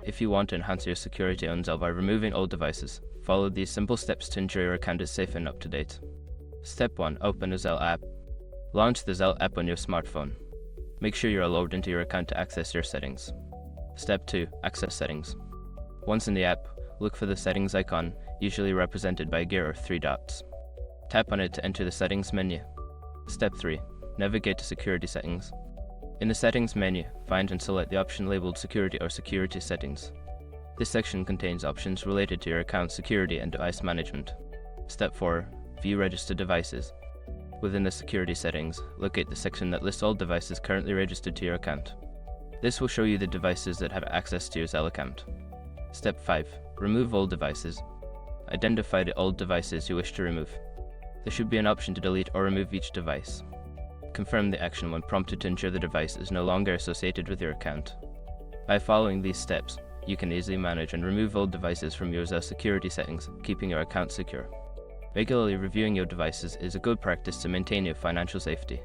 If you want to enhance your security on Zelle by removing old devices, follow these simple steps to ensure your account is safe and up to date. Step 1. Open a Zelle app. Launch the Zelle app on your smartphone. Make sure you are logged into your account to access your settings. Step 2. Access settings. Once in the app, look for the settings icon, usually represented by a gear or 3 dots. Tap on it to enter the settings menu. Step 3. Navigate to security settings. In the settings menu, find and select the option labeled security or security settings. This section contains options related to your account security and device management. Step 4. View registered devices. Within the security settings, locate the section that lists all devices currently registered to your account. This will show you the devices that have access to your Zelle account. Step 5. Remove old devices. Identify the old devices you wish to remove. There should be an option to delete or remove each device. Confirm the action when prompted to ensure the device is no longer associated with your account. By following these steps, you can easily manage and remove old devices from your Zelle security settings, keeping your account secure. Regularly reviewing your devices is a good practice to maintain your financial safety.